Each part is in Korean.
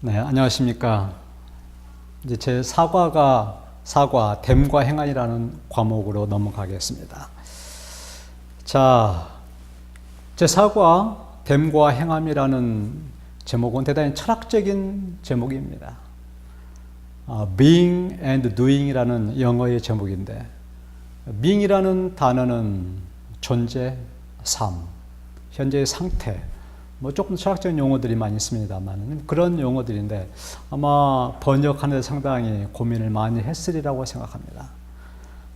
네, 안녕하십니까. 이제 제 사과, 됨과 행한이라는 과목으로 넘어가겠습니다. 자, 제 사과, 됨과 행함이라는 제목은 대단히 철학적인 제목입니다. being and doing이라는 영어의 제목인데, being이라는 단어는 존재, 삶, 현재의 상태, 조금 철학적인 용어들이 많이 있습니다만 그런 용어들인데 아마 번역하는 데 상당히 고민을 많이 했으리라고 생각합니다.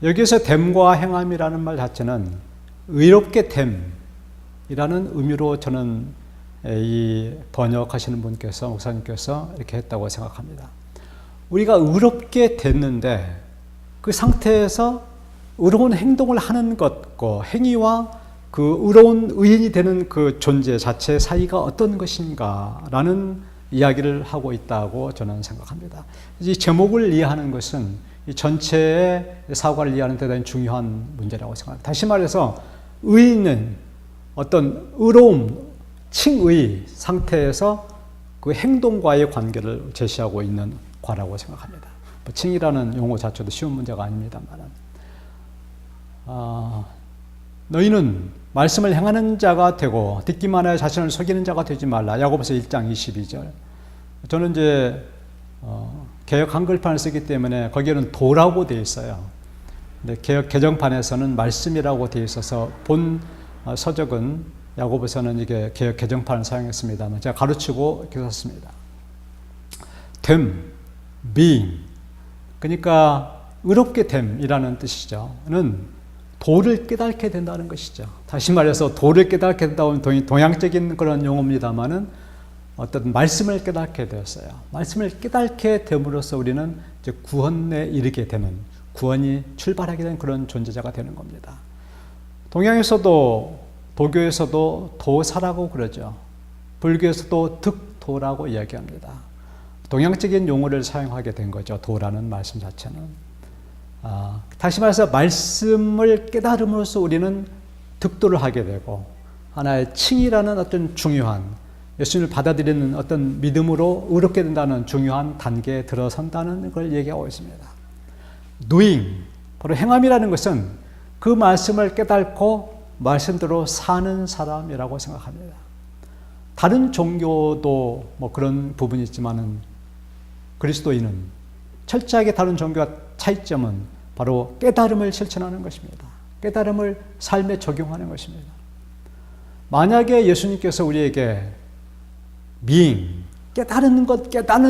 여기서 됨과 행함이라는 말 자체는 의롭게 됨이라는 의미로 저는 이 번역하시는 분께서, 목사님께서 이렇게 했다고 생각합니다. 우리가 의롭게 됐는데 그 상태에서 의로운 행동을 하는 것과 행위와 그 의로운 의인이 되는 그 존재 자체 사이가 어떤 것인가라는 이야기를 하고 있다고 저는 생각합니다. 이 제목을 이해하는 것은 이 전체의 사과를 이해하는 대단히 중요한 문제라고 생각합니다. 다시 말해서 의인은 어떤 의로움, 칭의 상태에서 그 행동과의 관계를 제시하고 있는 과라고 생각합니다. 칭이라는 용어 자체도 쉬운 문제가 아닙니다만 너희는 말씀을 행하는 자가 되고 듣기만 하여 자신을 속이는 자가 되지 말라. 야고보서 1장 22절. 저는 이제 개역 한글판을 쓰기 때문에 거기에는 도라고 되어 있어요. 근데 개역 개정판에서는 말씀이라고 되어 있어서 본 서적은 야고보서는 이게 개역 개정판을 사용했습니다만 제가 가르치고 이렇게 썼습니다. 됨, being. 그러니까 의롭게 됨이라는 뜻이죠. 는 도를 깨닫게 된다는 것이죠. 다시 말해서 도를 깨닫게 된다는 동양적인 그런 용어입니다만은 어떤 말씀을 깨닫게 되었어요. 말씀을 깨닫게 됨으로써 우리는 이제 구원에 이르게 되는, 구원이 출발하게 된 그런 존재자가 되는 겁니다. 동양에서도, 도교에서도 도사라고 그러죠. 불교에서도 득도라고 이야기합니다. 동양적인 용어를 사용하게 된 거죠. 도라는 말씀 자체는. 다시 말해서 말씀을 깨달음으로써 우리는 득도를 하게 되고 하나의 칭이라는 어떤 중요한 예수님을 받아들이는 어떤 믿음으로 의롭게 된다는 중요한 단계에 들어선다는 걸 얘기하고 있습니다. doing, 바로 행함이라는 것은 그 말씀을 깨닫고 말씀대로 사는 사람이라고 생각합니다. 다른 종교도 그런 부분이 있지만은 그리스도인은 철저하게 다른 종교와 차이점은 바로 깨달음을 실천하는 것입니다. 깨달음을 삶에 적용하는 것입니다. 만약에 예수님께서 우리에게 being, 깨닫는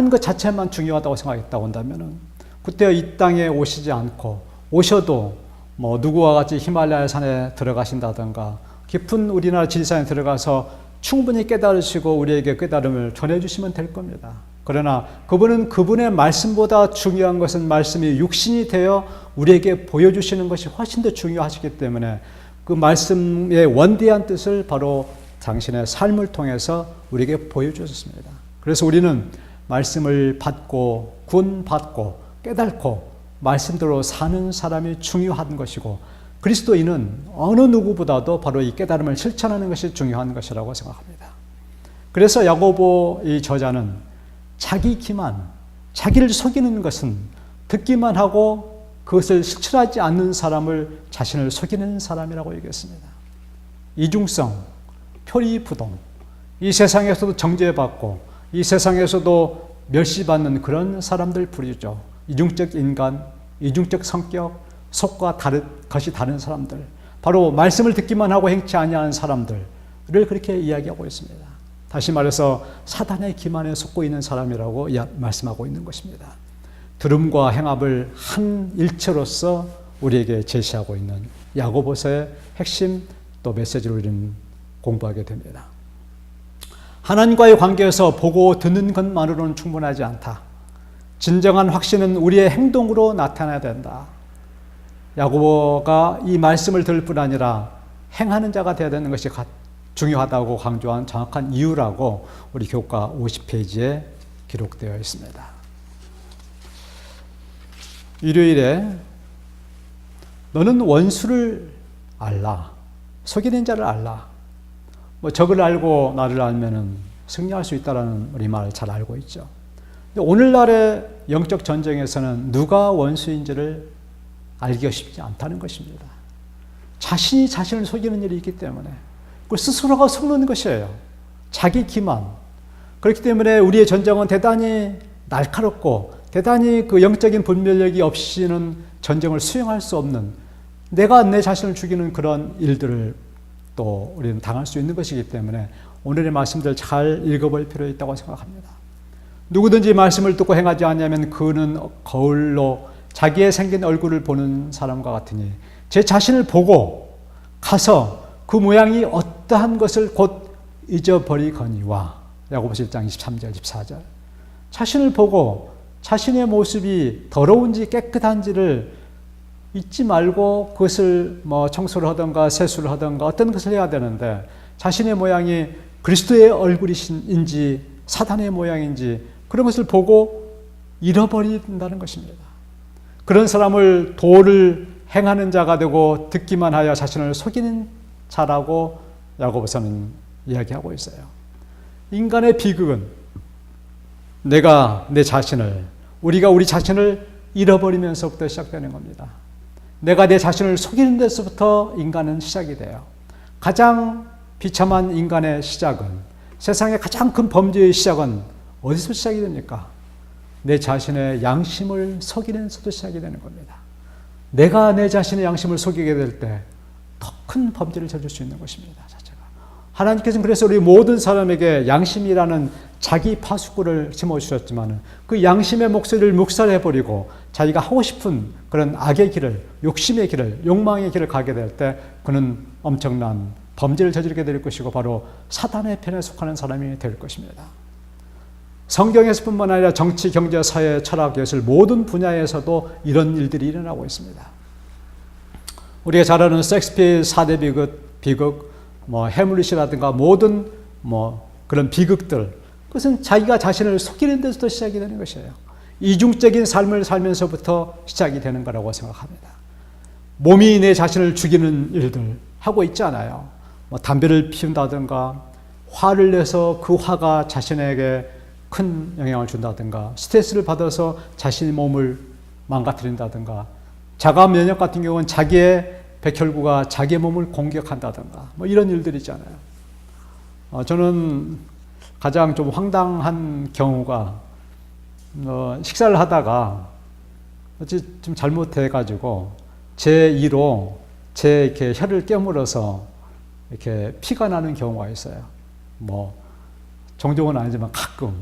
것 자체만 중요하다고 생각했다고 한다면 그때 이 땅에 오시지 않고 오셔도 누구와 같이 히말라야 산에 들어가신다든가 깊은 우리나라 지리산에 들어가서 충분히 깨달으시고 우리에게 깨달음을 전해주시면 될 겁니다. 그러나 그분은 그분의 말씀보다 중요한 것은 말씀이 육신이 되어 우리에게 보여주시는 것이 훨씬 더 중요하시기 때문에 그 말씀의 원대한 뜻을 바로 당신의 삶을 통해서 우리에게 보여주셨습니다. 그래서 우리는 말씀을 받고 구원받고 깨닫고 말씀대로 사는 사람이 중요한 것이고 그리스도인은 어느 누구보다도 바로 이 깨달음을 실천하는 것이 중요한 것이라고 생각합니다. 그래서 야고보 이 저자는 자기 기만, 자기를 속이는 것은 듣기만 하고 그것을 실천하지 않는 사람을 자신을 속이는 사람이라고 얘기했습니다. 이중성, 표리부동, 이 세상에서도 정죄받고 이 세상에서도 멸시받는 그런 사람들 부르죠. 이중적 인간, 이중적 성격, 속과 것이 다른 사람들, 바로 말씀을 듣기만 하고 행치 아니하는 사람들을 그렇게 이야기하고 있습니다. 다시 말해서 사단의 기만에 속고 있는 사람이라고 말씀하고 있는 것입니다. 들음과 행함을 한 일체로서 우리에게 제시하고 있는 야고보서의 핵심 또 메시지를 우리는 공부하게 됩니다. 하나님과의 관계에서 보고 듣는 것만으로는 충분하지 않다. 진정한 확신은 우리의 행동으로 나타나야 된다. 야고보가 이 말씀을 들을 뿐 아니라 행하는 자가 되어야 되는 것이 중요하다고 강조한 정확한 이유라고 우리 교과 50페이지에 기록되어 있습니다. 일요일에 너는 원수를 알라, 속이는 자를 알라. 적을 알고 나를 알면은 승리할 수 있다라는 우리 말을 잘 알고 있죠. 오늘날의 영적 전쟁에서는 누가 원수인지를 알기가 쉽지 않다는 것입니다. 자신이 자신을 속이는 일이 있기 때문에 그 스스로가 속는 것이에요. 자기 기만. 그렇기 때문에 우리의 전쟁은 대단히 날카롭고 대단히 그 영적인 분별력이 없이는 전쟁을 수행할 수 없는, 내가 내 자신을 죽이는 그런 일들을 또 우리는 당할 수 있는 것이기 때문에 오늘의 말씀들 잘 읽어볼 필요 있다고 생각합니다. 누구든지 말씀을 듣고 행하지 않으면 그는 거울로 자기의 생긴 얼굴을 보는 사람과 같으니 제 자신을 보고 가서 그 모양이 어떠한 것을 곧 잊어버리거니와. 야고보서 1장 23절 24절. 자신을 보고 자신의 모습이 더러운지 깨끗한지를 잊지 말고 그것을 청소를 하든가 세수를 하든가 어떤 것을 해야 되는데, 자신의 모양이 그리스도의 얼굴인지 사단의 모양인지 그런 것을 보고 잃어버린다는 것입니다. 그런 사람을 도를 행하는 자가 되고 듣기만 하여 자신을 속이는 자라고 야고보서는 이야기하고 있어요. 인간의 비극은 우리가 우리 자신을 잃어버리면서부터 시작되는 겁니다. 내가 내 자신을 속이는 데서부터 인간은 시작이 돼요. 가장 비참한 인간의 시작은, 세상의 가장 큰 범죄의 시작은 어디서 시작이 됩니까? 내 자신의 양심을 속이는 데서부터 시작이 되는 겁니다. 내가 내 자신의 양심을 속이게 될 때 더 큰 범죄를 저질 수 있는 것입니다. 자체가. 하나님께서는 그래서 우리 모든 사람에게 양심이라는 자기 파수꾼을 심어주셨지만 그 양심의 목소리를 묵살해버리고 자기가 하고 싶은 그런 악의 길을, 욕심의 길을, 욕망의 길을 가게 될 때 그는 엄청난 범죄를 저지르게 될 것이고 바로 사단의 편에 속하는 사람이 될 것입니다. 성경에서뿐만 아니라 정치, 경제, 사회, 철학, 예술 모든 분야에서도 이런 일들이 일어나고 있습니다. 우리가 잘 아는 셰익스피어의 4대 비극, 해물릿이라든가 모든 그런 비극들, 그것은 자기가 자신을 속이는 데서부터 시작이 되는 것이에요. 이중적인 삶을 살면서부터 시작이 되는 거라고 생각합니다. 몸이 내 자신을 죽이는 일들 하고 있잖아요. 담배를 피운다든가, 화를 내서 그 화가 자신에게 큰 영향을 준다든가, 스트레스를 받아서 자신의 몸을 망가뜨린다든가, 자가 면역 같은 경우는 자기의 백혈구가 자기의 몸을 공격한다든가, 이런 일들이 있잖아요. 저는 가장 좀 황당한 경우가, 식사를 하다가 좀 잘못해가지고 제 이로 제 이렇게 혀를 깨물어서 이렇게 피가 나는 경우가 있어요. 종종은 아니지만 가끔.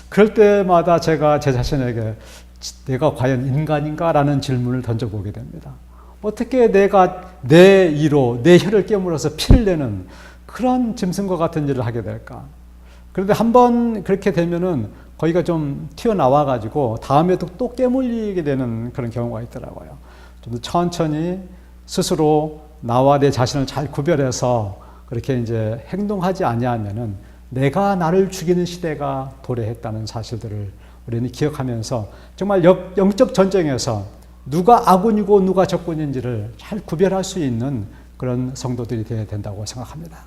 그럴 때마다 제가 제 자신에게 내가 과연 인간인가라는 질문을 던져보게 됩니다. 어떻게 내가 내 이로 내 혀를 깨물어서 피를 내는 그런 짐승과 같은 일을 하게 될까? 그런데 한번 그렇게 되면은 거기가 좀 튀어나와가지고 다음에도 또 깨물리게 되는 그런 경우가 있더라고요. 좀 더 천천히 스스로 나와 내 자신을 잘 구별해서 그렇게 이제 행동하지 아니하면은 내가 나를 죽이는 시대가 도래했다는 사실들을 우리는 기억하면서 정말 영적 전쟁에서 누가 아군이고 누가 적군인지를 잘 구별할 수 있는 그런 성도들이 되어야 된다고 생각합니다.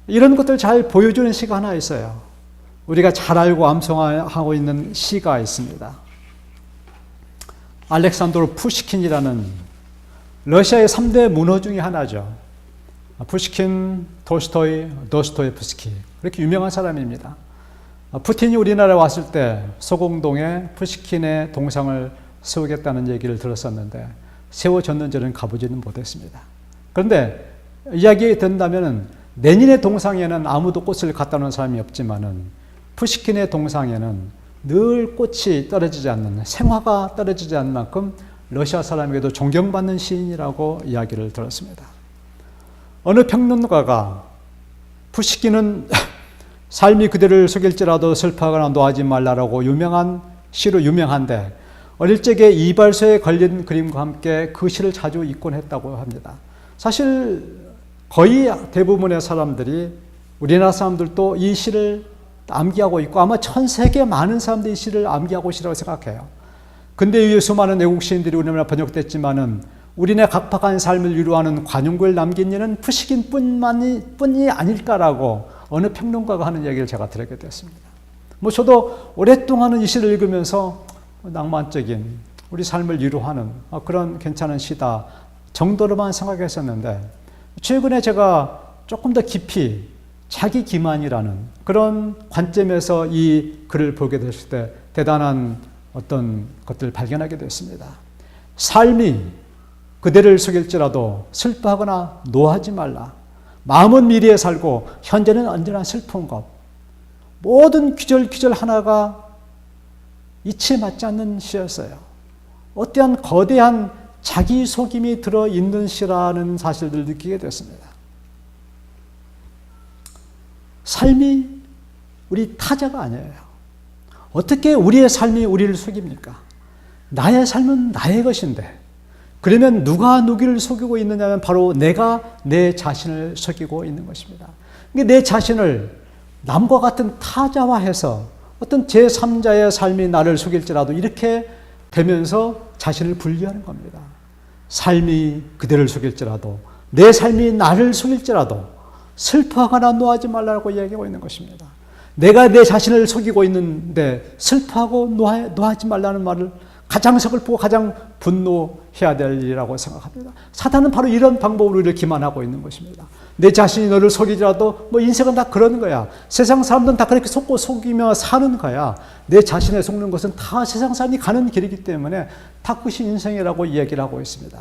이런 것들 잘 보여주는 시가 하나 있어요. 우리가 잘 알고 암송하고 있는 시가 있습니다. 알렉산드로 푸시킨이라는 러시아의 3대 문호 중에 하나죠. 푸시킨, 톨스토이, 도스토옙스키, 그렇게 유명한 사람입니다. 푸틴이 우리나라에 왔을 때 소공동에 푸시킨의 동상을 세우겠다는 얘기를 들었었는데 세워졌는지는 가보지는 못했습니다. 그런데 이야기 된다면 레닌의 동상에는 아무도 꽃을 갖다 놓은 사람이 없지만은 푸시킨의 동상에는 늘 꽃이 떨어지지 않는, 생화가 떨어지지 않는 만큼 러시아 사람에게도 존경받는 시인이라고 이야기를 들었습니다. 어느 평론가가 푸시킨은 삶이 그대를 속일지라도 슬퍼하거나 노하지 말라라고 유명한 시로 유명한데 어릴 적에 이발소에 걸린 그림과 함께 그 시를 자주 읽곤 했다고 합니다. 사실 거의 대부분의 사람들이, 우리나라 사람들도 이 시를 암기하고 있고 아마 전 세계 많은 사람들이 이 시를 암기하고 있으라고 생각해요. 근대 이후에 수많은 외국 시인들이 우리나라 번역됐지만은 우리네 각박한 삶을 위로하는 관용구를 남긴 이는 푸시킨뿐이 아닐까라고 어느 평론가가 하는 얘기를 제가 들었게 됐습니다. 뭐 저도 오랫동안은 이 시를 읽으면서 낭만적인 우리 삶을 위로하는 그런 괜찮은 시다 정도로만 생각했었는데, 최근에 제가 조금 더 깊이 자기 기만이라는 그런 관점에서 이 글을 보게 됐을 때 대단한 어떤 것들을 발견하게 됐습니다. 삶이 그대를 속일지라도 슬퍼하거나 노하지 말라. 마음은 미래에 살고 현재는 언제나 슬픈 것. 모든 귀절 하나가 이치에 맞지 않는 시였어요. 어떠한 거대한 자기 속임이 들어있는 시라는 사실들을 느끼게 됐습니다. 삶이 우리 타자가 아니에요. 어떻게 우리의 삶이 우리를 속입니까? 나의 삶은 나의 것인데, 그러면 누가 누구를 속이고 있느냐면 바로 내가 내 자신을 속이고 있는 것입니다. 내 자신을 남과 같은 타자화해서 어떤 제3자의 삶이 나를 속일지라도 이렇게 되면서 자신을 분리하는 겁니다. 삶이 그대를 속일지라도, 내 삶이 나를 속일지라도 슬퍼하거나 노하지 말라고 이야기하고 있는 것입니다. 내가 내 자신을 속이고 있는데 슬퍼하고 노하지 말라는 말을 가장 서글프고 가장 분노해야 될 일이라고 생각합니다. 사탄은 바로 이런 방법으로 우리를 기만하고 있는 것입니다. 내 자신이 너를 속이더라도 뭐 인생은 다 그러는 거야. 세상 사람들은 다 그렇게 속이며 사는 거야. 내 자신에 속는 것은 다 세상 사람이 가는 길이기 때문에 다 그것이 인생이라고 이야기를 하고 있습니다.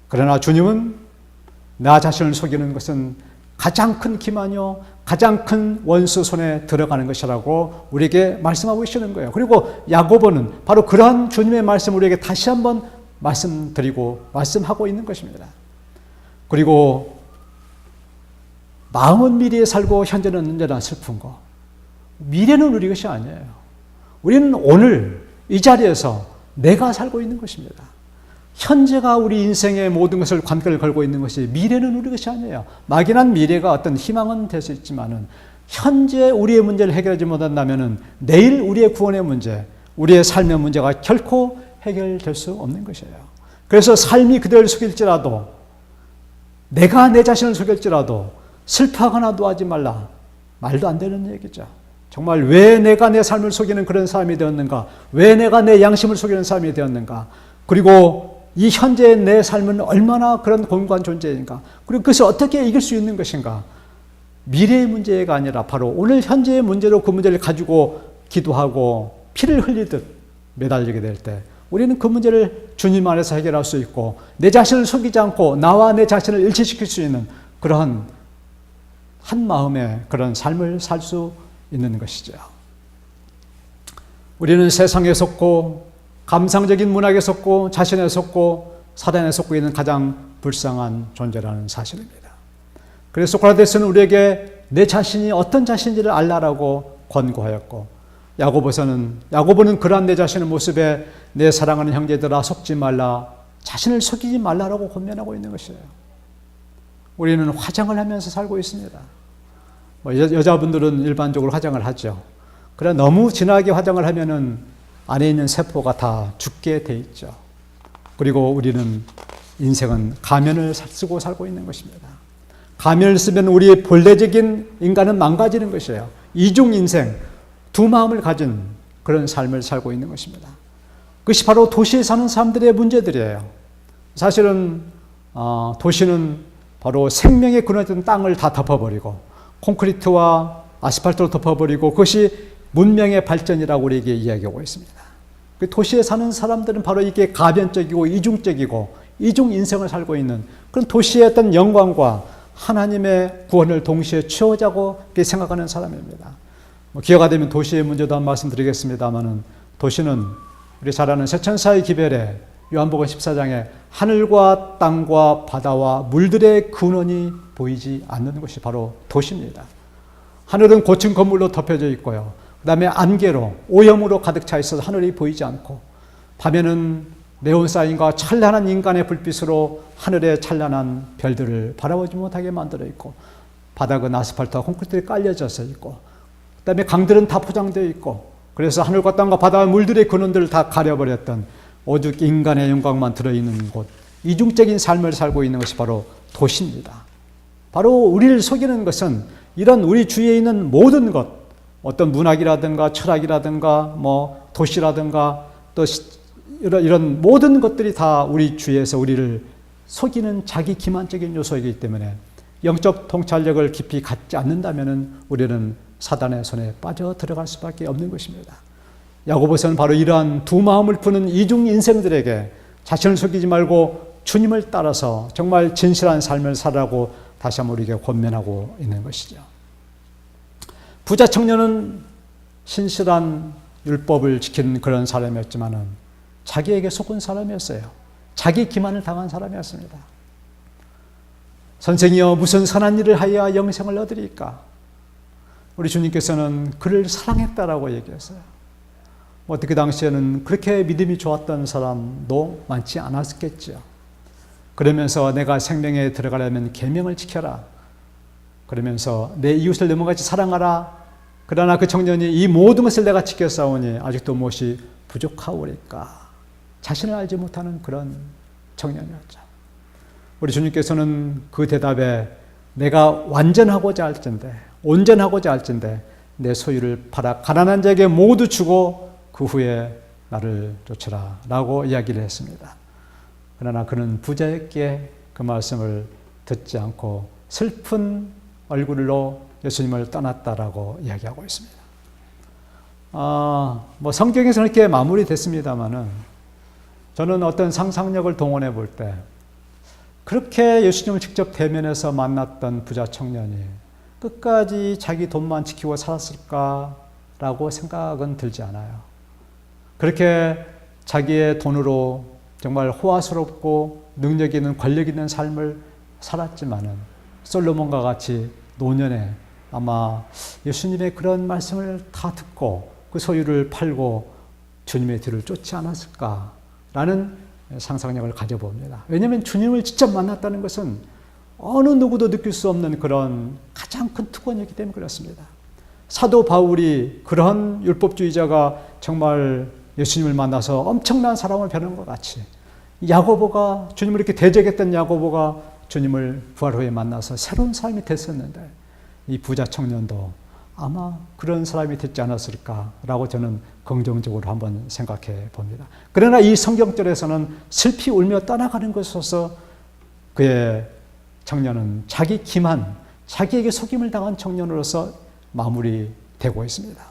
그러나 주님은 나 자신을 속이는 것은 가장 큰 기만이요, 가장 큰 원수 손에 들어가는 것이라고 우리에게 말씀하고 계시는 거예요. 그리고 야고보는 바로 그러한 주님의 말씀을 우리에게 다시 한번 말씀하고 있는 것입니다. 그리고 마음은 미래에 살고 현재는 언제나 슬픈 거. 미래는 우리 것이 아니에요. 우리는 오늘 이 자리에서 내가 살고 있는 것입니다. 현재가 우리 인생의 모든 것을 관계를 걸고 있는 것이, 미래는 우리 것이 아니에요. 막연한 미래가 어떤 희망은 될 수 있지만은 현재 우리의 문제를 해결하지 못한다면은 내일 우리의 구원의 문제, 우리의 삶의 문제가 결코 해결될 수 없는 것이에요. 그래서 삶이 그대를 속일지라도, 내가 내 자신을 속일지라도 슬퍼하거나 노하지 말라. 말도 안 되는 얘기죠. 정말 왜 내가 내 삶을 속이는 그런 사람이 되었는가? 왜 내가 내 양심을 속이는 사람이 되었는가? 그리고 이 현재의 내 삶은 얼마나 그런 고민관 존재인가? 그리고 그것을 어떻게 이길 수 있는 것인가? 미래의 문제가 아니라 바로 오늘 현재의 문제로 그 문제를 가지고 기도하고 피를 흘리듯 매달리게 될 때 우리는 그 문제를 주님 안에서 해결할 수 있고, 내 자신을 속이지 않고 나와 내 자신을 일치시킬 수 있는 그러한 한 마음의 그런 삶을 살 수 있는 것이죠. 우리는 세상에 속고 감상적인 문학에 속고 자신에 속고 사단에 속고 있는 가장 불쌍한 존재라는 사실입니다. 그래서 소크라테스는 우리에게 내 자신이 어떤 자신인지를 알라라고 권고하였고, 야고보는 그러한 내 자신의 모습에 내 사랑하는 형제들아 속지 말라, 자신을 속이지 말라라고 권면하고 있는 것이에요. 우리는 화장을 하면서 살고 있습니다. 여자분들은 일반적으로 화장을 하죠. 그러나 너무 진하게 화장을 하면은 안에 있는 세포가 다 죽게 돼 있죠. 그리고 우리는 인생은 가면을 쓰고 살고 있는 것입니다. 가면을 쓰면 우리의 본래적인 인간은 망가지는 것이에요. 이중 인생, 두 마음을 가진 그런 삶을 살고 있는 것입니다. 그것이 바로 도시에 사는 사람들의 문제들이에요. 사실은 도시는 바로 생명의 근원이던 땅을 다 덮어버리고 콘크리트와 아스팔트로 덮어버리고 그것이 문명의 발전이라고 우리에게 이야기하고 있습니다. 도시에 사는 사람들은 바로 이게 가변적이고 이중적이고 이중 인생을 살고 있는 그런 도시의 어떤 영광과 하나님의 구원을 동시에 취하자고 생각하는 사람입니다. 기회가 되면 도시의 문제도 한 말씀 드리겠습니다만은, 도시는 우리 잘 아는 세천사의 기별에 요한복음 14장에 하늘과 땅과 바다와 물들의 근원이 보이지 않는 것이 바로 도시입니다. 하늘은 고층 건물로 덮여져 있고요. 그 다음에 안개로, 오염으로 가득 차 있어서 하늘이 보이지 않고, 밤에는 네온사인과 찬란한 인간의 불빛으로 하늘의 찬란한 별들을 바라보지 못하게 만들어 있고, 바닥은 아스팔트와 콘크리트에 깔려져서 있고, 그 다음에 강들은 다 포장되어 있고, 그래서 하늘과 땅과 바다와 물들의 근원들을 다 가려버렸던 오직 인간의 영광만 들어있는 곳, 이중적인 삶을 살고 있는 것이 바로 도시입니다. 바로 우리를 속이는 것은 이런 우리 주위에 있는 모든 것, 어떤 문학이라든가 철학이라든가 뭐 도시라든가 또 이런 모든 것들이 다 우리 주위에서 우리를 속이는 자기 기만적인 요소이기 때문에 영적 통찰력을 깊이 갖지 않는다면 우리는 사단의 손에 빠져 들어갈 수밖에 없는 것입니다. 야고보서는 바로 이러한 두 마음을 푸는 이중 인생들에게 자신을 속이지 말고 주님을 따라서 정말 진실한 삶을 살라고 다시 한번 우리에게 권면하고 있는 것이죠. 부자 청년은 신실한 율법을 지키는 그런 사람이었지만은 자기에게 속은 사람이었어요. 자기 기만을 당한 사람이었습니다. 선생이여 무슨 선한 일을 하여야 영생을 얻으리까? 우리 주님께서는 그를 사랑했다라고 얘기했어요. 어떻게 당시에는 그렇게 믿음이 좋았던 사람도 많지 않았겠죠. 그러면서 내가 생명에 들어가려면 계명을 지켜라. 그러면서 내 이웃을 너무같이 사랑하라. 그러나 그 청년이 이 모든 것을 내가 지켰사오니 아직도 무엇이 부족하오리까? 자신을 알지 못하는 그런 청년이었죠. 우리 주님께서는 그 대답에 내가 완전하고자 할진대, 온전하고자 할진대 내 소유를 팔아 가난한 자에게 모두 주고 그 후에 나를 쫓으라 라고 이야기를 했습니다. 그러나 그는 부자였기에 그 말씀을 듣지 않고 슬픈 얼굴로 예수님을 떠났다라고 이야기하고 있습니다. 뭐 성경에서는 이렇게 마무리됐습니다만은 저는 어떤 상상력을 동원해 볼 때 그렇게 예수님을 직접 대면해서 만났던 부자 청년이 끝까지 자기 돈만 지키고 살았을까라고 생각은 들지 않아요. 그렇게 자기의 돈으로 정말 호화스럽고 능력 있는 권력 있는 삶을 살았지만은 솔로몬과 같이 노년에 아마 예수님의 그런 말씀을 다 듣고 그 소유를 팔고 주님의 뒤를 쫓지 않았을까라는 상상력을 가져봅니다. 왜냐하면 주님을 직접 만났다는 것은 어느 누구도 느낄 수 없는 그런 가장 큰 특권이었기 때문에 그렇습니다. 사도 바울이 그런 율법주의자가 정말 예수님을 만나서 엄청난 사랑을 베는 것 같이 야고보가 주님을 이렇게 대적했던 야고보가 주님을 부활 후에 만나서 새로운 삶이 됐었는데 이 부자 청년도 아마 그런 사람이 됐지 않았을까라고 저는 긍정적으로 한번 생각해 봅니다. 그러나 이 성경절에서는 슬피 울며 떠나가는 것으로서 그의 청년은 자기 기만, 자기에게 속임을 당한 청년으로서 마무리되고 있습니다.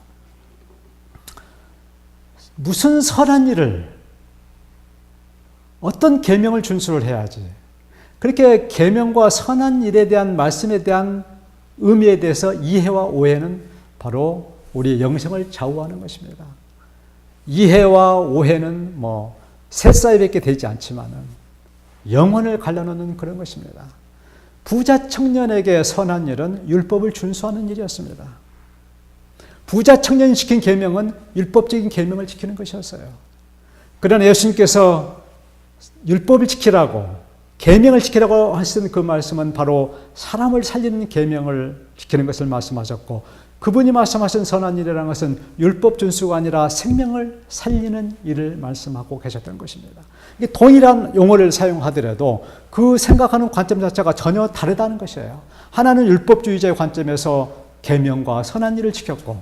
무슨 선한 일을 어떤 계명을 준수를 해야지 그렇게 계명과 선한 일에 대한 말씀에 대한 의미에 대해서 이해와 오해는 바로 우리의 영생을 좌우하는 것입니다. 이해와 오해는 새사이밖에 되지 않지만은 영혼을 갈라놓는 그런 것입니다. 부자 청년에게 선한 일은 율법을 준수하는 일이었습니다. 부자 청년이 지킨 계명은 율법적인 계명을 지키는 것이었어요. 그러나 예수님께서 율법을 지키라고 계명을 지키라고 하신 그 말씀은 바로 사람을 살리는 계명을 지키는 것을 말씀하셨고 그분이 말씀하신 선한 일이라는 것은 율법 준수가 아니라 생명을 살리는 일을 말씀하고 계셨던 것입니다. 이게 동일한 용어를 사용하더라도 그 생각하는 관점 자체가 전혀 다르다는 것이에요. 하나는 율법주의자의 관점에서 계명과 선한 일을 지켰고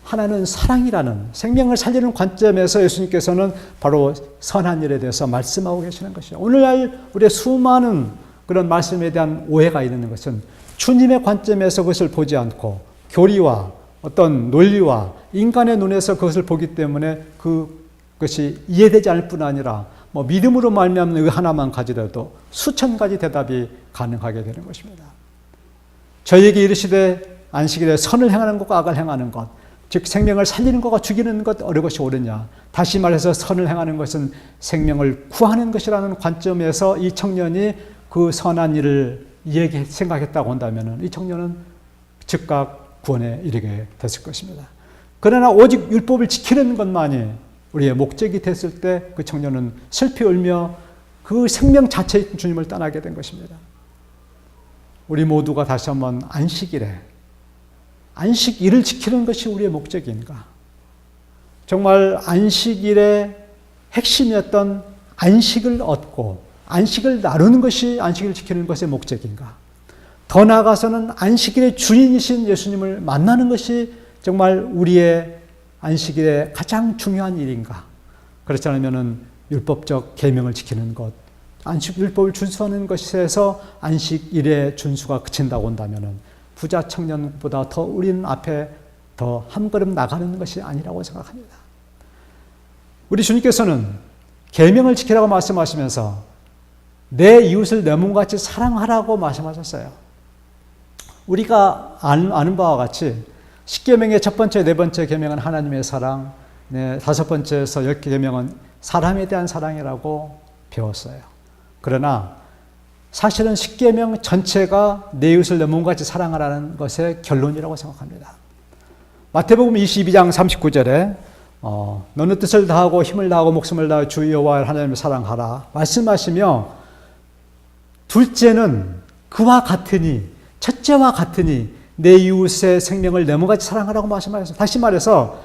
하나는 사랑이라는 생명을 살리는 관점에서 예수님께서는 바로 선한 일에 대해서 말씀하고 계시는 것이에요. 오늘날 우리의 수많은 그런 말씀에 대한 오해가 있는 것은 주님의 관점에서 그것을 보지 않고 교리와 어떤 논리와 인간의 눈에서 그것을 보기 때문에 그것이 이해되지 않을 뿐 아니라 믿음으로 말미암는 그 하나만 가지더라도 수천 가지 대답이 가능하게 되는 것입니다. 저희에게 이르시되 안식일에 선을 행하는 것과 악을 행하는 것 즉 생명을 살리는 것과 죽이는 것 어느 것이 옳으냐. 다시 말해서 선을 행하는 것은 생명을 구하는 것이라는 관점에서 이 청년이 그 선한 일을 생각했다고 한다면 이 청년은 즉각 구원에 이르게 됐을 것입니다. 그러나 오직 율법을 지키는 것만이 우리의 목적이 됐을 때 그 청년은 슬피 울며 그 생명 자체의 주님을 떠나게 된 것입니다. 우리 모두가 다시 한번 안식일을 지키는 것이 우리의 목적인가? 정말 안식일의 핵심이었던 안식을 얻고 안식을 나누는 것이 안식일을 지키는 것의 목적인가? 더 나아가서는 안식일의 주인이신 예수님을 만나는 것이 정말 우리의 안식일의 가장 중요한 일인가? 그렇지 않으면 율법적 계명을 지키는 것, 안식 율법을 준수하는 것에서 안식일의 준수가 그친다고 한다면 부자 청년보다 더 우리는 앞에 더 한 걸음 나가는 것이 아니라고 생각합니다. 우리 주님께서는 계명을 지키라고 말씀하시면서 내 이웃을 내 몸같이 사랑하라고 말씀하셨어요. 우리가 아는 바와 같이 10계명의 첫 번째, 네 번째 계명은 하나님의 사랑, 다섯 번째에서 10계명은 사람에 대한 사랑이라고 배웠어요. 그러나 사실은 10계명 전체가 내 이웃을 내 몸같이 사랑하라는 것의 결론이라고 생각합니다. 마태복음 22장 39절에 너는 뜻을 다하고 힘을 다하고 목숨을 다하여 주 여호와 하나님을 사랑하라 말씀하시며, 둘째는 그와 같으니, 첫째와 같으니 내 이웃의 생명을 내 몸같이 사랑하라고 말씀하셨어요. 다시 말해서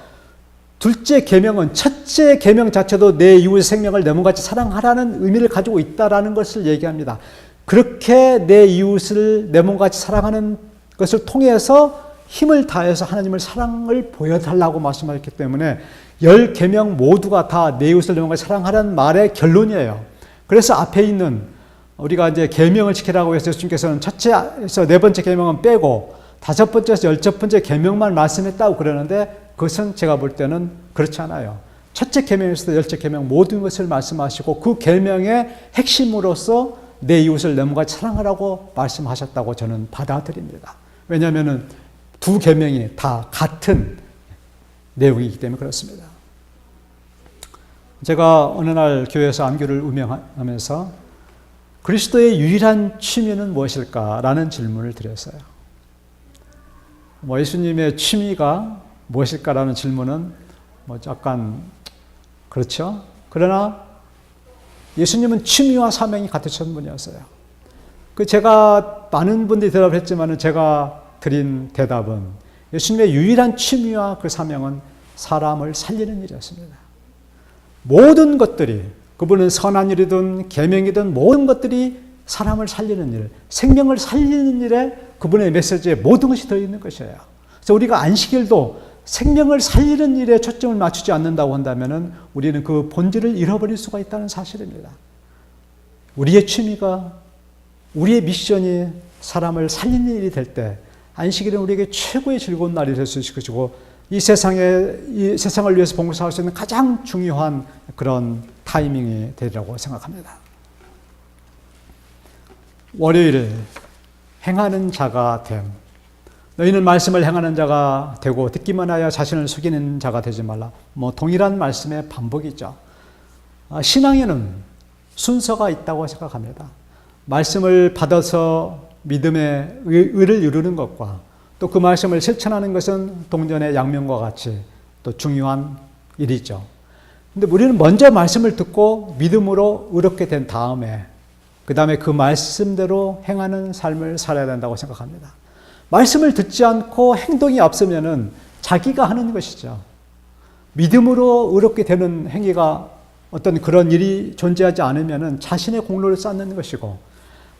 둘째 계명은 첫째 계명 자체도 내 이웃의 생명을 내 몸같이 사랑하라는 의미를 가지고 있다라는 것을 얘기합니다. 그렇게 내 이웃을 내 몸같이 사랑하는 것을 통해서 힘을 다해서 하나님을 사랑을 보여달라고 말씀하셨기 때문에 10계명 모두가 다 내 이웃을 내 몸같이 사랑하라는 말의 결론이에요. 그래서 앞에 있는 우리가 이제 계명을 지키라고 해서 예수님께서는 첫째에서 네 번째 계명은 빼고 다섯 번째에서 10번째 계명만 말씀했다고 그러는데, 그것은 제가 볼 때는 그렇지 않아요. 첫째 계명에서도 10째 계명 모든 것을 말씀하시고 그 계명의 핵심으로서 내 이웃을 내 몸같이 사랑하라고 말씀하셨다고 저는 받아들입니다. 왜냐하면 두 계명이 다 같은 내용이기 때문에 그렇습니다. 제가 어느 날 교회에서 안교를 운영하면서 그리스도의 유일한 취미는 무엇일까라는 질문을 드렸어요. 예수님의 취미가 무엇일까라는 질문은 약간 그렇죠. 그러나 예수님은 취미와 사명이 같으신 분이었어요. 제가 많은 분들이 대답을 했지만 제가 드린 대답은 예수님의 유일한 취미와 그 사명은 사람을 살리는 일이었습니다. 모든 것들이, 그분은 선한 일이든 계명이든 모든 것들이 사람을 살리는 일, 생명을 살리는 일에 그분의 메시지에 모든 것이 들어있는 것이에요. 그래서 우리가 안식일도 생명을 살리는 일에 초점을 맞추지 않는다고 한다면 우리는 그 본질을 잃어버릴 수가 있다는 사실입니다. 우리의 취미가, 우리의 미션이 사람을 살리는 일이 될 때 안식일은 우리에게 최고의 즐거운 날이 될 수 있을 것이고 이 세상을 위해서 봉사할 수 있는 가장 중요한 그런 타이밍이 되리라고 생각합니다. 월요일 행하는 자가 됨. 너희는 말씀을 행하는 자가 되고 듣기만 하여 자신을 속이는 자가 되지 말라. 동일한 말씀의 반복이죠. 신앙에는 순서가 있다고 생각합니다. 말씀을 받아서 믿음의 의를 이루는 것과 또 그 말씀을 실천하는 것은 동전의 양면과 같이 또 중요한 일이죠. 근데 우리는 먼저 말씀을 듣고 믿음으로 의롭게 된 다음에 그 다음에 그 말씀대로 행하는 삶을 살아야 된다고 생각합니다. 말씀을 듣지 않고 행동이 앞서면은 자기가 하는 것이죠. 믿음으로 의롭게 되는 행위가 어떤 그런 일이 존재하지 않으면은 자신의 공로를 쌓는 것이고,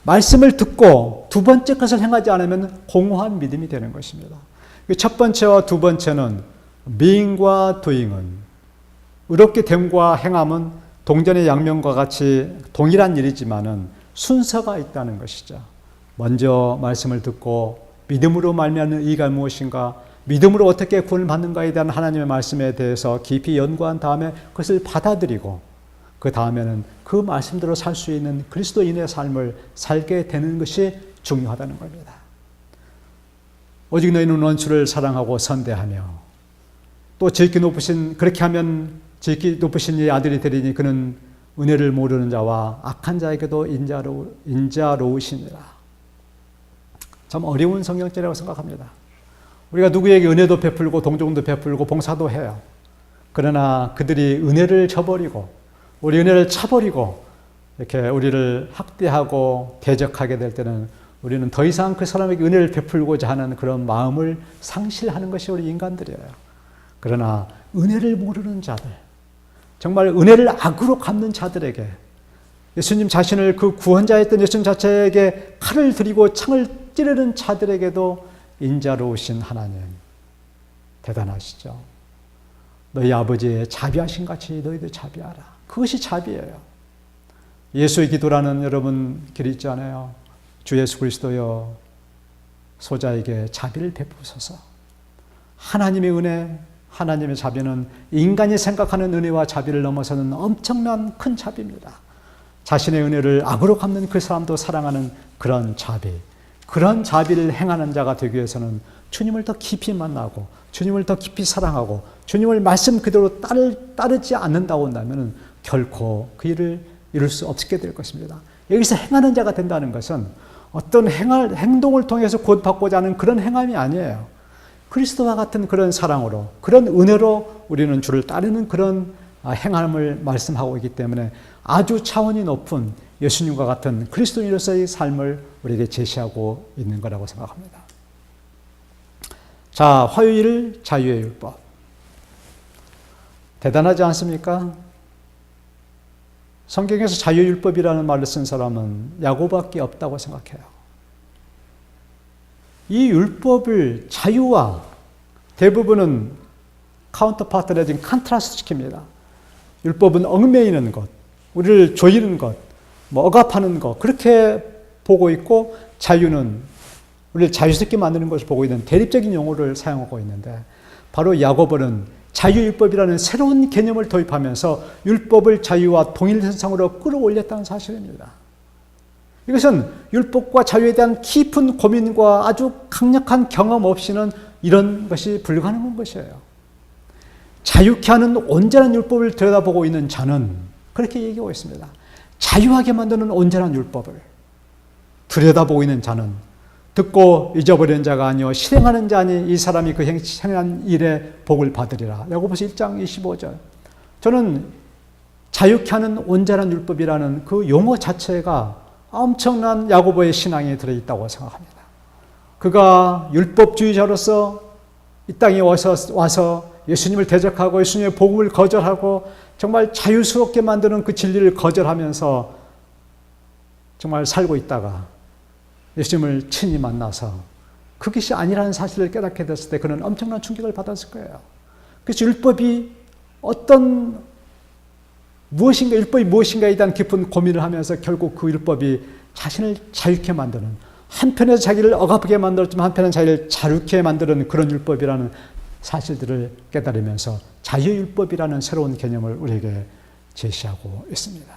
말씀을 듣고 두 번째 것을 행하지 않으면 공허한 믿음이 되는 것입니다. 첫 번째와 두 번째는 being과 doing은, 의롭게 됨과 행함은 동전의 양면과 같이 동일한 일이지만은 순서가 있다는 것이죠. 먼저 말씀을 듣고 믿음으로 말미암는 의의가 무엇인가, 믿음으로 어떻게 구원을 받는가에 대한 하나님의 말씀에 대해서 깊이 연구한 다음에 그것을 받아들이고 그 다음에는 그 말씀대로 살 수 있는 그리스도인의 삶을 살게 되는 것이 중요하다는 겁니다. 오직 너희는 원수를 사랑하고 선대하며 또 지극히 높으신, 그렇게 하면 지극히 높으신 이 아들이 되리니 그는 은혜를 모르는 자와 악한 자에게도 인자로우시니라. 참 어려운 성경절이라고 생각합니다. 우리가 누구에게 은혜도 베풀고 동정도 베풀고 봉사도 해요. 그러나 그들이 은혜를 저버리고 우리 은혜를 차버리고 이렇게 우리를 학대하고 대적하게 될 때는 우리는 더 이상 그 사람에게 은혜를 베풀고자 하는 그런 마음을 상실하는 것이 우리 인간들이에요. 그러나 은혜를 모르는 자들, 정말 은혜를 악으로 갚는 자들에게, 예수님 자신을 그 구원자였던 예수님 자체에게 칼을 들이고 창을 찌르는 자들에게도 인자로우신 하나님, 대단하시죠. 너희 아버지의 자비하신 같이 너희도 자비하라. 그것이 자비예요. 예수의 기도라는 여러분 길 있잖아요. 주 예수 그리스도여 소자에게 자비를 베푸소서. 하나님의 은혜, 하나님의 자비는 인간이 생각하는 은혜와 자비를 넘어서는 엄청난 큰 자비입니다. 자신의 은혜를 악으로 갚는 그 사람도 사랑하는 그런 자비, 그런 자비를 행하는 자가 되기 위해서는 주님을 더 깊이 만나고 주님을 더 깊이 사랑하고 주님을 말씀 그대로 따르지 않는다고 한다면 결코 그 일을 이룰 수 없게 될 것입니다. 여기서 행하는 자가 된다는 것은 어떤 행동을 통해서 구원받고자 하는 그런 행함이 아니에요. 그리스도와 같은 그런 사랑으로, 그런 은혜로 우리는 주를 따르는 그런 행함을 말씀하고 있기 때문에 아주 차원이 높은 예수님과 같은 그리스도인으로서의 삶을 우리에게 제시하고 있는 거라고 생각합니다. 자, 화요일 자유의 율법. 대단하지 않습니까? 성경에서 자유율법이라는 말을 쓴 사람은 야고보밖에 없다고 생각해요. 이 율법을 자유와 대부분은 카운터파트를 지금 컨트라스트 시킵니다. 율법은 얽매이는 것, 우리를 조이는 것, 억압하는 것, 그렇게 보고 있고 자유는 우리를 자유스럽게 만드는 것을 보고 있는 대립적인 용어를 사용하고 있는데 바로 야고보는 자유율법이라는 새로운 개념을 도입하면서 율법을 자유와 동일선상으로 끌어올렸다는 사실입니다. 이것은 율법과 자유에 대한 깊은 고민과 아주 강력한 경험 없이는 이런 것이 불가능한 것이에요. 자유케 하는 온전한 율법을 들여다보고 있는 자는 그렇게 얘기하고 있습니다. 자유하게 만드는 온전한 율법을 들여다보고 있는 자는 듣고 잊어버리는 자가 아니요 실행하는 자니 이 사람이 그 행한 일에 복을 받으리라. 야고보서 1장 25절. 저는 자유케 하는 온전한 율법이라는 그 용어 자체가 엄청난 야고보의 신앙에 들어있다고 생각합니다. 그가 율법주의자로서 이 땅에 와서 예수님을 대적하고 예수님의 복음을 거절하고 정말 자유스럽게 만드는 그 진리를 거절하면서 정말 살고 있다가 예수님을 친히 만나서 그것이 아니라는 사실을 깨닫게 됐을 때 그는 엄청난 충격을 받았을 거예요. 그래서 율법이 율법이 무엇인가에 대한 깊은 고민을 하면서 결국 그 율법이 자신을 자유케 만드는, 한편에서 자기를 억압하게 만들었지만 한편은 자기를 자유케 만드는 그런 율법이라는 사실들을 깨달으면서 자유율법이라는 새로운 개념을 우리에게 제시하고 있습니다.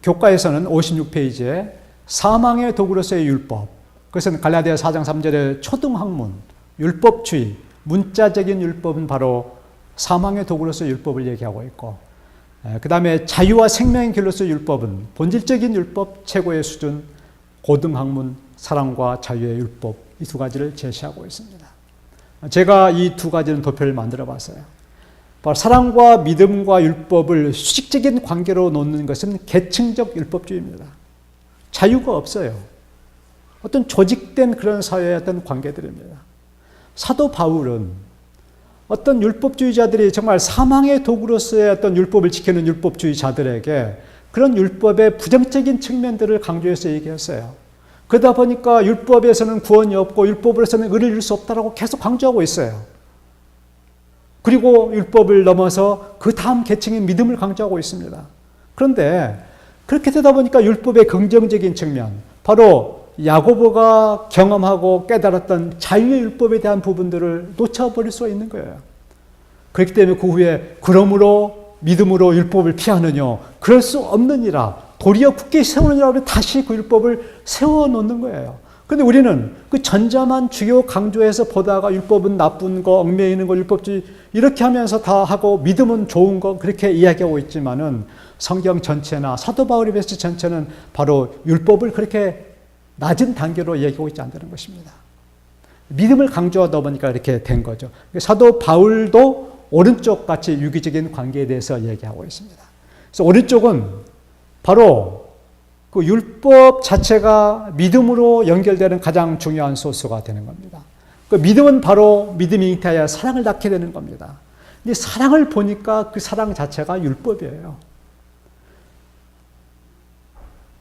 교과에서는 56페이지에 사망의 도구로서의 율법, 그것은 갈라디아 4장 3절의 초등학문, 율법주의, 문자적인 율법은 바로 사망의 도구로서의 율법을 얘기하고 있고, 그 다음에 자유와 생명의 길로서의 율법은 본질적인 율법 최고의 수준, 고등학문, 사랑과 자유의 율법, 이 두 가지를 제시하고 있습니다. 제가 이 두 가지는 도표를 만들어 봤어요. 바로 사랑과 믿음과 율법을 수직적인 관계로 놓는 것은 계층적 율법주의입니다. 자유가 없어요. 어떤 조직된 그런 사회의 어떤 관계들입니다. 사도 바울은 어떤 율법주의자들이 정말 사망의 도구로서의 어떤 율법을 지키는 율법주의자들에게 그런 율법의 부정적인 측면들을 강조해서 얘기했어요. 그러다 보니까 율법에서는 구원이 없고 율법으로서는 의를 이룰 수 없다라고 계속 강조하고 있어요. 그리고 율법을 넘어서 그 다음 계층인 믿음을 강조하고 있습니다. 그런데 그렇게 되다 보니까 율법의 긍정적인 측면, 바로 야고보가 경험하고 깨달았던 자유의 율법에 대한 부분들을 놓쳐버릴 수가 있는 거예요. 그렇기 때문에 그 후에 그러므로 믿음으로 율법을 피하느냐, 그럴 수 없느니라, 도리어 굳게 세우느니라 다시 그 율법을 세워놓는 거예요. 그런데 우리는 그 전자만 주요 강조해서 보다가 율법은 나쁜 거, 얽매이는 거, 율법주의 이렇게 하면서 다 하고 믿음은 좋은 거 그렇게 이야기하고 있지만은 성경 전체나 사도 바울의 메시지 전체는 바로 율법을 그렇게 낮은 단계로 얘기하고 있지 않다는 것입니다. 믿음을 강조하다 보니까 이렇게 된 거죠. 사도 바울도 오른쪽 같이 유기적인 관계에 대해서 얘기하고 있습니다. 그래서 오른쪽은 바로 그 율법 자체가 믿음으로 연결되는 가장 중요한 소스가 되는 겁니다. 그 믿음은 바로 믿음이 잉태하여 사랑을 낳게 되는 겁니다. 근데 사랑을 보니까 그 사랑 자체가 율법이에요.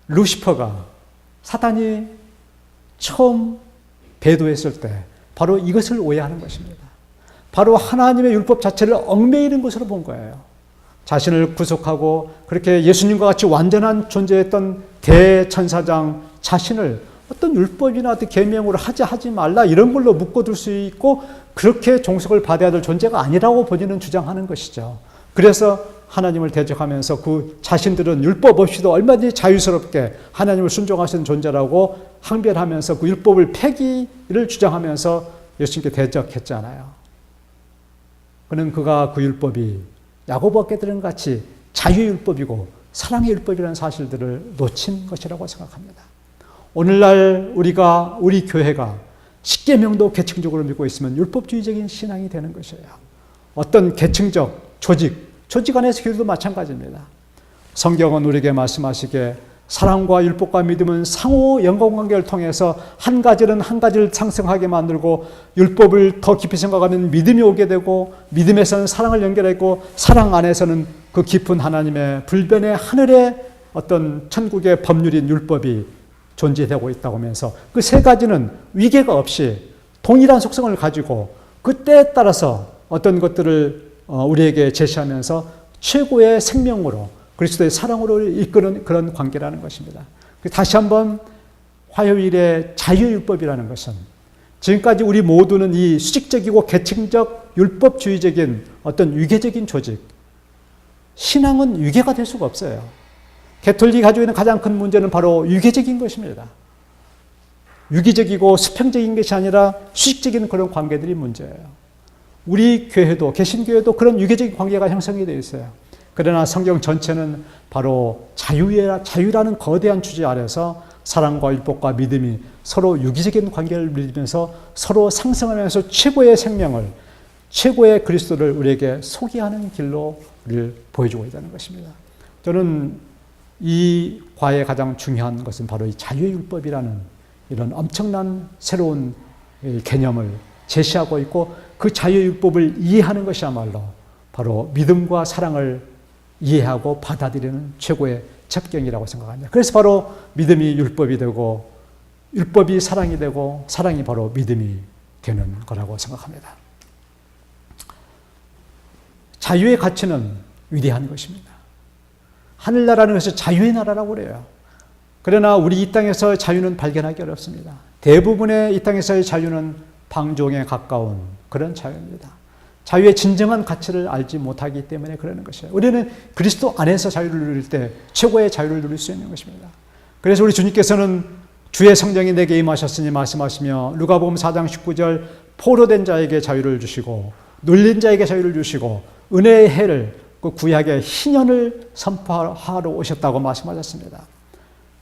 루시퍼가, 사단이 처음 배도했을 때 바로 이것을 오해하는 것입니다. 바로 하나님의 율법 자체를 얽매이는 것으로 본 거예요. 자신을 구속하고 그렇게 예수님과 같이 완전한 존재였던 대천사장 자신을 어떤 율법이나 어떤 계명으로 하지 말라 이런 걸로 묶어둘 수 있고 그렇게 종속을 받아야 될 존재가 아니라고 본인은 주장하는 것이죠. 그래서 하나님을 대적하면서 그 자신들은 율법 없이도 얼마든지 자유스럽게 하나님을 순종하시는 존재라고 항변하면서 그 율법을 폐기를 주장하면서 예수님께 대적했잖아요. 그는 그가 그 율법이 야고보 깨달은 같이 자유의 율법이고 사랑의 율법이라는 사실들을 놓친 것이라고 생각합니다. 오늘날 우리 교회가 십계명도 계층적으로 믿고 있으면 율법주의적인 신앙이 되는 것이에요. 어떤 계층적 조직 안에서 교회도 마찬가지입니다. 성경은 우리에게 말씀하시기에 사랑과 율법과 믿음은 상호 연관관계를 통해서 한 가지는 한 가지를 상승하게 만들고 율법을 더 깊이 생각하면 믿음이 오게 되고 믿음에서는 사랑을 연결하고 사랑 안에서는 그 깊은 하나님의 불변의 하늘의 어떤 천국의 법률인 율법이 존재되고 있다고 하면서 그 세 가지는 위계가 없이 동일한 속성을 가지고 그 때에 따라서 어떤 것들을 우리에게 제시하면서 최고의 생명으로 그리스도의 사랑으로 이끄는 그런 관계라는 것입니다. 다시 한번 화요일의 자유율법이라는 것은 지금까지 우리 모두는 이 수직적이고 계층적 율법주의적인 어떤 위계적인 조직, 신앙은 위계가 될 수가 없어요. 개톨릭이 가지고 있는 가장 큰 문제는 바로 유계적인 것입니다. 유기적이고 수평적인 것이 아니라 수직적인 그런 관계들이 문제예요. 우리 교회도 개신교회도 그런 유계적인 관계가 형성이 되어 있어요. 그러나 성경 전체는 바로 자유라는 거대한 주제 아래서 사랑과 율법과 믿음이 서로 유기적인 관계를 맺으면서 서로 상승하면서 최고의 생명을, 최고의 그리스도를 우리에게 소개하는 길로 우리를 보여주고 있다는 것입니다. 저는 이 과의 가장 중요한 것은 바로 이 자유의 율법이라는 이런 엄청난 새로운 개념을 제시하고 있고 그 자유의 율법을 이해하는 것이야말로 바로 믿음과 사랑을 이해하고 받아들이는 최고의 접경이라고 생각합니다. 그래서 바로 믿음이 율법이 되고 율법이 사랑이 되고 사랑이 바로 믿음이 되는 거라고 생각합니다. 자유의 가치는 위대한 것입니다. 하늘나라는 것을 자유의 나라라고 그래요. 그러나 우리 이 땅에서 자유는 발견하기 어렵습니다. 대부분의 이 땅에서의 자유는 방종에 가까운 그런 자유입니다. 자유의 진정한 가치를 알지 못하기 때문에 그러는 것이에요. 우리는 그리스도 안에서 자유를 누릴 때 최고의 자유를 누릴 수 있는 것입니다. 그래서 우리 주님께서는 주의 성령이 내게 임하셨으니 말씀하시며 누가복음 4장 19절 포로된 자에게 자유를 주시고 눌린 자에게 자유를 주시고 은혜의 해를 그 구약의 희년을 선포하러 오셨다고 말씀하셨습니다.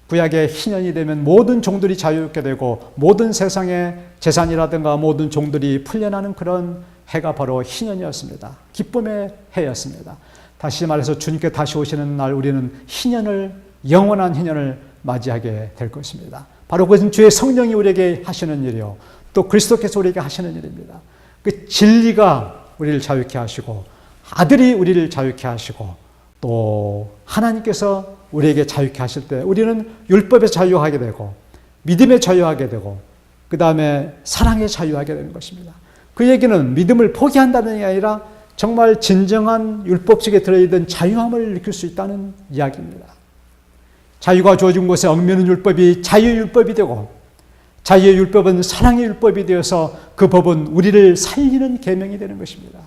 구약의 희년이 되면 모든 종들이 자유롭게 되고 모든 세상의 재산이라든가 모든 종들이 풀려나는 그런 해가 바로 희년이었습니다. 기쁨의 해였습니다. 다시 말해서 주님께 다시 오시는 날 우리는 희년을, 영원한 희년을 맞이하게 될 것입니다. 바로 그것은 주의 성령이 우리에게 하시는 일이요 또 그리스도께서 우리에게 하시는 일입니다. 그 진리가 우리를 자유케 하시고 아들이 우리를 자유케 하시고 또 하나님께서 우리에게 자유케 하실 때 우리는 율법에 자유하게 되고 믿음에 자유하게 되고 그 다음에 사랑에 자유하게 되는 것입니다. 그 얘기는 믿음을 포기한다는 게 아니라 정말 진정한 율법 속에 들어있던 자유함을 느낄 수 있다는 이야기입니다. 자유가 주어진 곳에 얽매는 율법이 자유의 율법이 되고 자유의 율법은 사랑의 율법이 되어서 그 법은 우리를 살리는 계명이 되는 것입니다.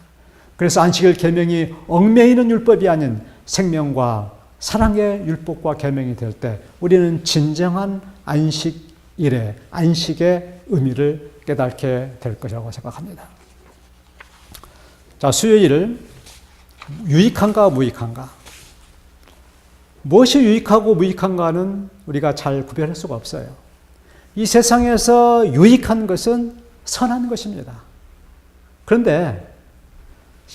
그래서 안식일 계명이 얽매이는 율법이 아닌 생명과 사랑의 율법과 계명이 될 때 우리는 진정한 안식일의 안식의 의미를 깨닫게 될 것이라고 생각합니다. 자, 수요일 유익한가 무익한가? 무엇이 유익하고 무익한가는 우리가 잘 구별할 수가 없어요. 이 세상에서 유익한 것은 선한 것입니다. 그런데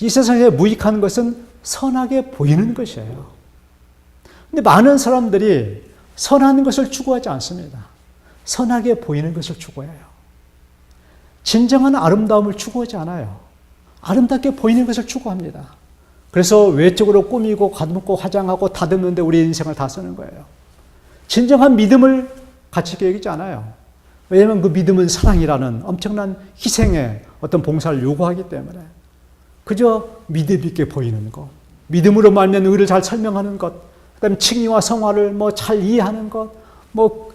이 세상에 무익한 것은 선하게 보이는 것이에요. 근데 많은 사람들이 선한 것을 추구하지 않습니다. 선하게 보이는 것을 추구해요. 진정한 아름다움을 추구하지 않아요. 아름답게 보이는 것을 추구합니다. 그래서 외적으로 꾸미고 가듬고 화장하고 다듬는데 우리 인생을 다 쓰는 거예요. 진정한 믿음을 가치있게 여기지 않아요. 왜냐하면 그 믿음은 사랑이라는 엄청난 희생의 어떤 봉사를 요구하기 때문에 그저 믿음 있게 보이는 것, 믿음으로 말면 의를 잘 설명하는 것, 그다음에 칭의와 성화를 뭐 잘 이해하는 것, 뭐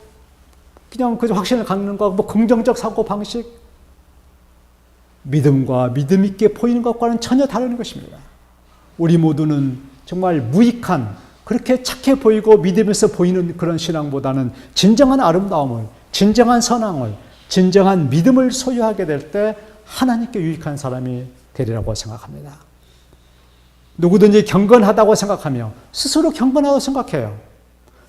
그냥 그저 확신을 갖는 것, 뭐 긍정적 사고 방식, 믿음과 믿음 있게 보이는 것과는 전혀 다른 것입니다. 우리 모두는 정말 무익한, 그렇게 착해 보이고 믿으면서 보이는 그런 신앙보다는 진정한 아름다움을, 진정한 선함을, 진정한 믿음을 소유하게 될 때 하나님께 유익한 사람이 되리라고 생각합니다. 누구든지 경건하다고 생각하며 스스로 경건하다고 생각해요.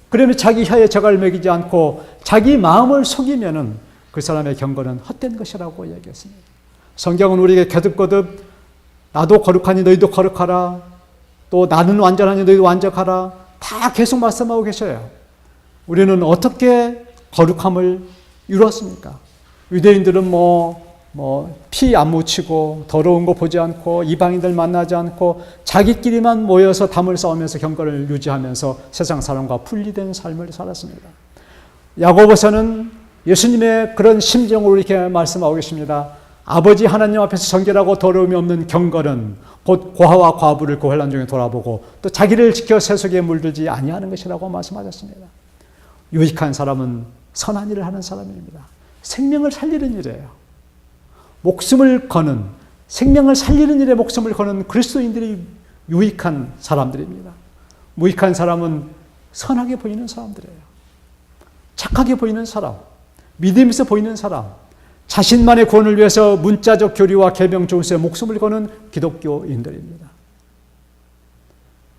그러면 자기 혀에 저갈 먹이지 않고 자기 마음을 속이면은 그 사람의 경건은 헛된 것이라고 얘기했습니다. 성경은 우리에게 거듭거듭 나도 거룩하니 너희도 거룩하라, 또 나는 완전하니 너희도 완전하라, 다 계속 말씀하고 계셔요. 우리는 어떻게 거룩함을 이루었습니까? 유대인들은 피 안 묻히고 더러운 거 보지 않고 이방인들 만나지 않고 자기끼리만 모여서 담을 쌓으면서 경건을 유지하면서 세상 사람과 분리된 삶을 살았습니다. 야고보서는 예수님의 그런 심정으로 이렇게 말씀하고 계십니다. 아버지 하나님 앞에서 정결하고 더러움이 없는 경건은 곧 고아와 과부를 그 환난 중에 돌아보고 또 자기를 지켜 세속에 물들지 아니하는 것이라고 말씀하셨습니다. 유익한 사람은 선한 일을 하는 사람입니다. 생명을 살리는 일이에요. 목숨을 거는, 생명을 살리는 일에 목숨을 거는 그리스도인들이 유익한 사람들입니다. 무익한 사람은 선하게 보이는 사람들이에요. 착하게 보이는 사람, 믿음에서 보이는 사람, 자신만의 구원을 위해서 문자적 교리와 계명 조수에 목숨을 거는 기독교인들입니다.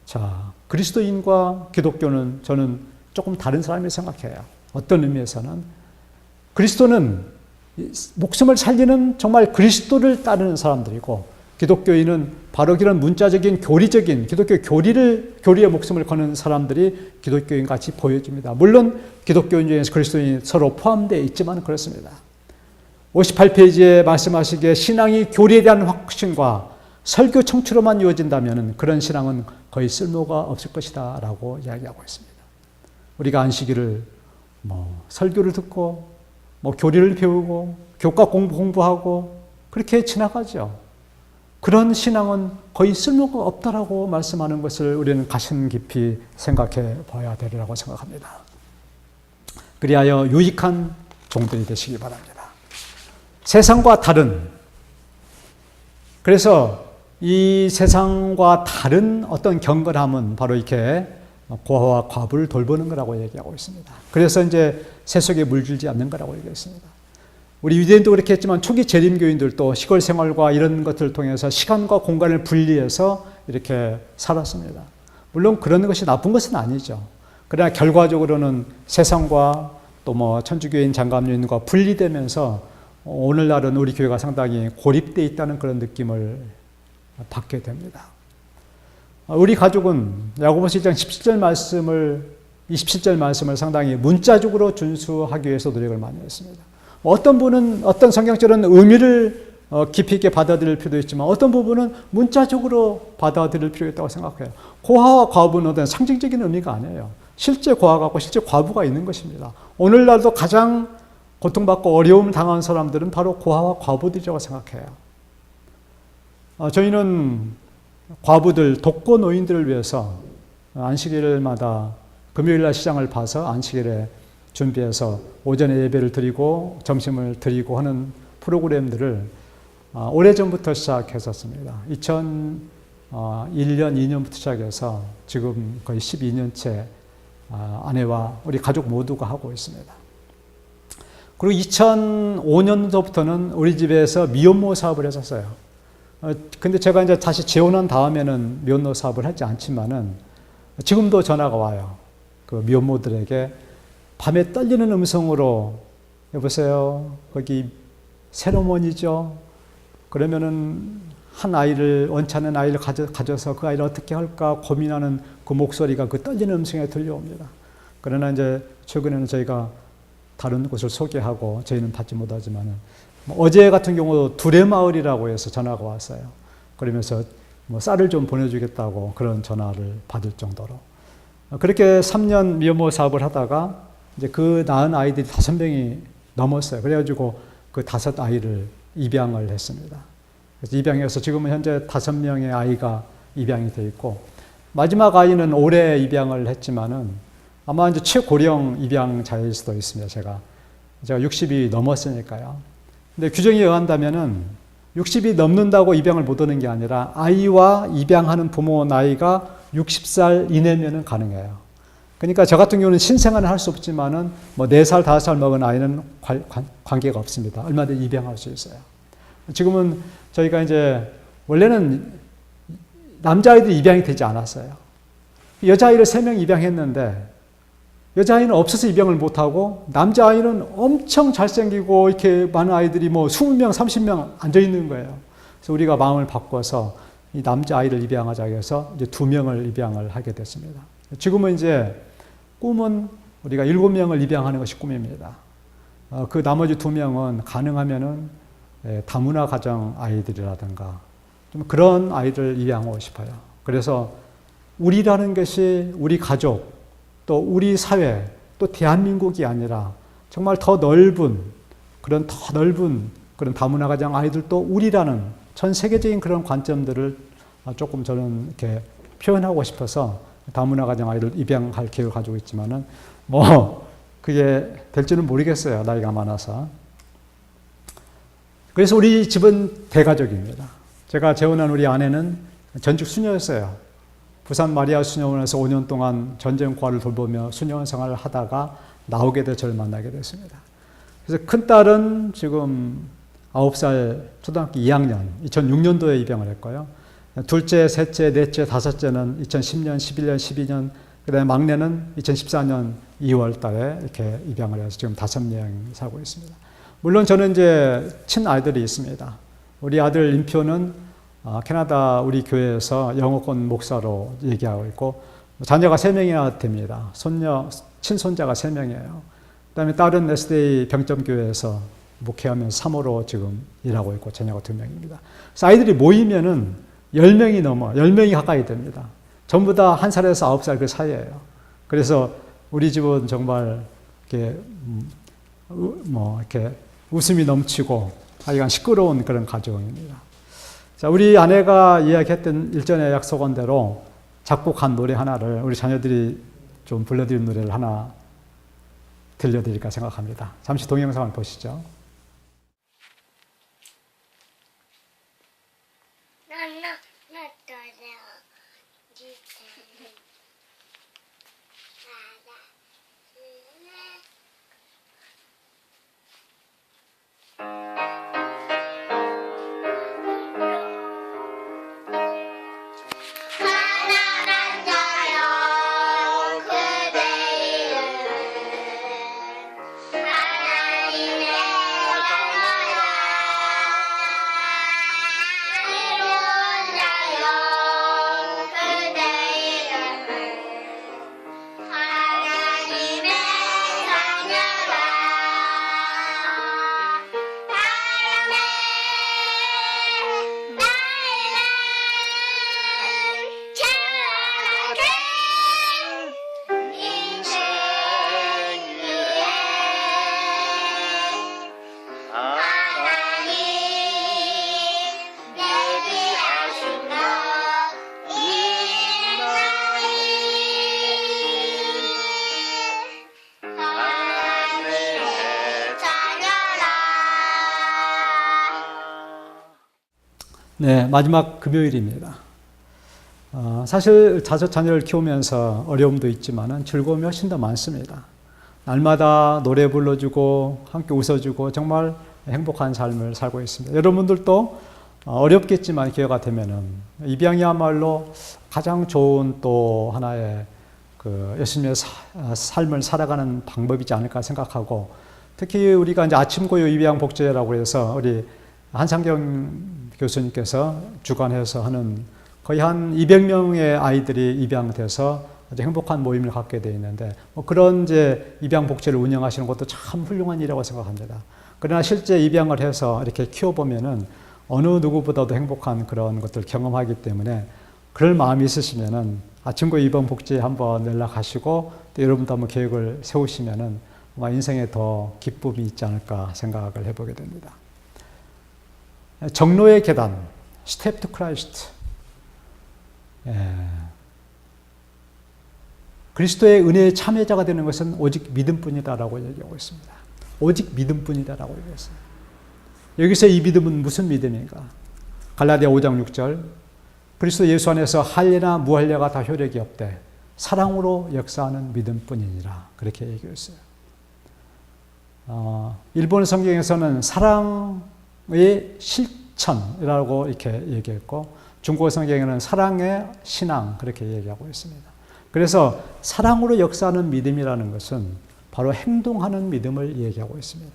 자, 그리스도인과 기독교는 저는 조금 다른 사람이 생각해요. 어떤 의미에서는 그리스도는 목숨을 살리는 정말 그리스도를 따르는 사람들이고, 기독교인은 바로 그런 문자적인 교리적인 기독교 교리에 목숨을 거는 사람들이 기독교인 같이 보여집니다. 물론 기독교인 중에서 그리스도인이 서로 포함되어 있지만 그렇습니다. 58페이지에 말씀하시기에 신앙이 교리에 대한 확신과 설교 청취로만 이루어진다면 그런 신앙은 거의 쓸모가 없을 것이다 라고 이야기하고 있습니다. 우리가 안식일을 설교를 듣고 교리를 배우고 교과 공부하고 그렇게 지나가죠. 그런 신앙은 거의 쓸모가 없다라고 말씀하는 것을 우리는 가슴 깊이 생각해 봐야 되리라고 생각합니다. 그리하여 유익한 종들이 되시기 바랍니다. 세상과 다른, 그래서 이 세상과 다른 어떤 경건함은 바로 이렇게 고아와 과부를 돌보는 거라고 얘기하고 있습니다. 그래서 이제 세속에 물들지 않는 거라고 얘기했습니다. 우리 유대인도 그렇게 했지만 초기 재림교인들도 시골 생활과 이런 것들을 통해서 시간과 공간을 분리해서 이렇게 살았습니다. 물론 그런 것이 나쁜 것은 아니죠. 그러나 결과적으로는 세상과 또 천주교인 장감류인과 분리되면서 오늘날은 우리 교회가 상당히 고립되어 있다는 그런 느낌을 받게 됩니다. 우리 가족은 야고보서 1장 27절 말씀을 상당히 문자적으로 준수하기 위해서 노력을 많이 했습니다. 어떤 분은 어떤 성경적인 의미를 깊이 있게 받아들일 필요도 있지만 어떤 부분은 문자적으로 받아들일 필요가 있다고 생각해요. 고아와 과부는 어떤 상징적인 의미가 아니에요. 실제 고아가 있고 실제 과부가 있는 것입니다. 오늘날도 가장 고통받고 어려움 당한 사람들은 바로 고아와 과부들이라고 생각해요. 저희는 과부들, 독거 노인들을 위해서 안식일마다 금요일날 시장을 봐서 안식일에 준비해서 오전에 예배를 드리고 점심을 드리고 하는 프로그램들을 오래전부터 시작했었습니다. 2001년, 2년부터 시작해서 지금 거의 12년째 아내와 우리 가족 모두가 하고 있습니다. 그리고 2005년도부터는 우리 집에서 미혼모 사업을 했었어요. 근데 제가 이제 다시 재혼한 다음에는 미혼모 사업을 하지 않지만은 지금도 전화가 와요. 그 미혼모들에게 밤에 떨리는 음성으로 여보세요, 거기 새로먼이죠? 그러면은 한 아이를, 원치 않는 아이를 가져서 그 아이를 어떻게 할까 고민하는 그 목소리가 그 떨리는 음성에 들려옵니다. 그러나 이제 최근에는 저희가 다른 곳을 소개하고 저희는 받지 못하지만은 어제 같은 경우도 두레마을이라고 해서 전화가 왔어요. 그러면서 쌀을 좀 보내주겠다고 그런 전화를 받을 정도로. 그렇게 3년 미혼모 사업을 하다가 이제 그 낳은 아이들이 5명이 넘었어요. 그래가지고 그 5아이를 입양을 했습니다. 그래서 입양해서 지금은 현재 5명의 아이가 입양이 돼 있고, 마지막 아이는 올해 입양을 했지만은 아마 이제 최고령 입양자일 수도 있습니다. 제가 60이 넘었으니까요. 근데 규정에 의한다면은 60이 넘는다고 입양을 못 하는 게 아니라 아이와 입양하는 부모 나이가 60살 이내면은 가능해요. 그러니까 저 같은 경우는 신생아는 할 수 없지만은 뭐 4살, 5살 먹은 아이는 관계가 없습니다. 얼마든지 입양할 수 있어요. 지금은 저희가 이제 원래는 남자아이들이 입양이 되지 않았어요. 여자아이를 3명 입양했는데 여자아이는 없어서 입양을 못하고 남자아이는 엄청 잘생기고 이렇게 많은 아이들이 뭐 20명, 30명 앉아있는 거예요. 그래서 우리가 마음을 바꿔서 이 남자아이를 입양하자 해서 이제 2명을 입양을 하게 됐습니다. 지금은 이제 꿈은 우리가 7명을 입양하는 것이 꿈입니다. 그 나머지 2명은 가능하면은 다문화 가정 아이들이라든가 좀 그런 아이를 입양하고 싶어요. 그래서 우리라는 것이 우리 가족, 또 우리 사회, 또 대한민국이 아니라 정말 더 넓은 그런 다문화 가정 아이들도 우리라는 전 세계적인 그런 관점들을 조금 저는 이렇게 표현하고 싶어서 다문화 가정 아이들 입양할 계획을 가지고 있지만은 뭐 그게 될지는 모르겠어요. 나이가 많아서. 그래서 우리 집은 대가족입니다. 제가 재혼한 우리 아내는 전직 수녀였어요. 부산 마리아 수녀원에서 5년 동안 전쟁과를 돌보며 수녀원 생활을 하다가 나오게 돼서 저를 만나게 됐습니다. 그래서 큰딸은 지금 9살 초등학교 2학년, 2006년도에 입양을 했고요. 둘째, 셋째, 넷째, 다섯째는 2010년, 11년, 12년, 그 다음에 막내는 2014년 2월 달에 이렇게 입양을 해서 지금 5명 살고 있습니다. 물론 저는 이제 친아이들이 있습니다. 우리 아들 인표는 캐나다 우리 교회에서 영어권 목사로 얘기하고 있고, 자녀가 3명이나 됩니다. 친손자가 3명이에요. 그 다음에 딸은 에스데이 병점교회에서 목회하면서 사모로 지금 일하고 있고, 자녀가 2명입니다. 그래서 아이들이 모이면은 10명이 넘어, 10명이 가까이 됩니다. 전부 다 1살에서 9살 그 사이예요. 그래서 우리 집은 정말 이렇게, 이렇게 웃음이 넘치고, 하여간 시끄러운 그런 가정입니다. 자, 우리 아내가 이야기했던 일전에 약속한 대로 작곡한 노래 하나를 우리 자녀들이 좀 불러드린 노래를 하나 들려드릴까 생각합니다. 잠시 동영상을 보시죠. 네, 마지막 금요일입니다. 사실 자녀를 키우면서 어려움도 있지만 즐거움이 훨씬 더 많습니다. 날마다 노래 불러주고 함께 웃어주고 정말 행복한 삶을 살고 있습니다. 여러분들도 어렵겠지만 기회가 되면은 입양이야말로 가장 좋은 또 하나의 그 예수님의 삶을 살아가는 방법이지 않을까 생각하고, 특히 우리가 이제 아침고요 입양 복제라고 해서 우리 한상경 교수님께서 주관해서 하는 거의 한 200명의 아이들이 입양돼서 아주 행복한 모임을 갖게 되어 있는데, 그런 이제 입양 복지를 운영하시는 것도 참 훌륭한 일이라고 생각합니다. 그러나 실제 입양을 해서 이렇게 키워보면은 어느 누구보다도 행복한 그런 것들을 경험하기 때문에, 그럴 마음이 있으시면은 아침고 입양 복지에 한번 연락하시고 또 여러분도 한번 계획을 세우시면은 아마 인생에 더 기쁨이 있지 않을까 생각을 해보게 됩니다. 정로의 계단, 스텝 투 크라이스트. 그리스도의 은혜의 참여자가 되는 것은 오직 믿음뿐이다라고 얘기하고 있습니다. 오직 믿음뿐이다라고 얘기했어요. 여기서 이 믿음은 무슨 믿음인가? 갈라디아 5장 6절 그리스도 예수 안에서 할례나 무할례가 다 효력이 없되 사랑으로 역사하는 믿음뿐이니라 그렇게 얘기했어요. 일본 성경에서는 사랑의 실천이라고 이렇게 얘기했고 중국어 성경에는 사랑의 신앙 그렇게 얘기하고 있습니다. 그래서 사랑으로 역사하는 믿음이라는 것은 바로 행동하는 믿음을 얘기하고 있습니다.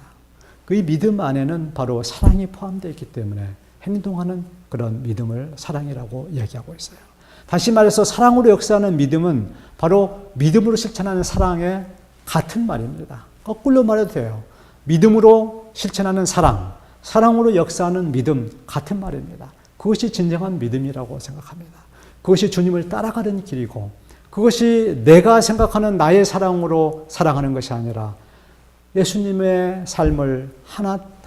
그 믿음 안에는 바로 사랑이 포함되어 있기 때문에 행동하는 그런 믿음을 사랑이라고 얘기하고 있어요. 다시 말해서 사랑으로 역사하는 믿음은 바로 믿음으로 실천하는 사랑의 같은 말입니다. 거꾸로 말해도 돼요. 믿음으로 실천하는 사랑, 사랑으로 역사하는 믿음 같은 말입니다. 그것이 진정한 믿음이라고 생각합니다. 그것이 주님을 따라가는 길이고 그것이 내가 생각하는 나의 사랑으로 사랑하는 것이 아니라 예수님의 삶을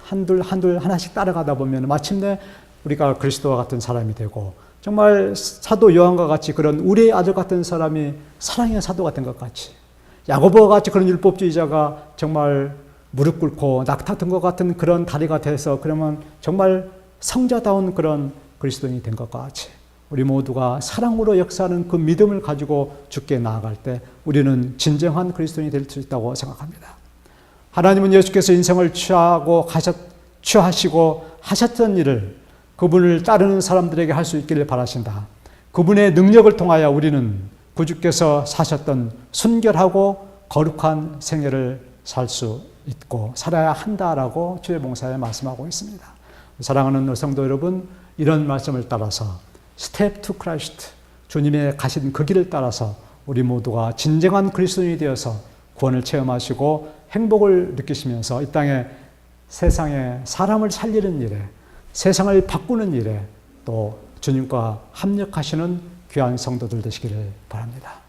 한둘 하나씩 따라가다 보면 마침내 우리가 그리스도와 같은 사람이 되고 정말 사도 요한과 같이 그런 우리의 아들 같은 사람이 사랑의 사도가 된 것 같이 야고보와 같이 그런 율법주의자가 정말 무릎 꿇고 낙타든 것 같은 그런 다리가 돼서 그러면 정말 성자다운 그런 그리스도인이 된 것과 같이 우리 모두가 사랑으로 역사하는 그 믿음을 가지고 주께 나아갈 때 우리는 진정한 그리스도인이 될 수 있다고 생각합니다. 하나님은 예수께서 인생을 취하시고 하셨던 일을 그분을 따르는 사람들에게 할 수 있기를 바라신다. 그분의 능력을 통하여 우리는 구주께서 사셨던 순결하고 거룩한 생애를 살 수 있고 살아야 한다라고 주의 봉사에 말씀하고 있습니다. 사랑하는 성도 여러분, 이런 말씀을 따라서 스텝 투 크라이스트, 주님의 가신 그 길을 따라서 우리 모두가 진정한 그리스도인이 되어서 구원을 체험하시고 행복을 느끼시면서 이 땅에 세상에 사람을 살리는 일에 세상을 바꾸는 일에 또 주님과 합력하시는 귀한 성도들 되시기를 바랍니다.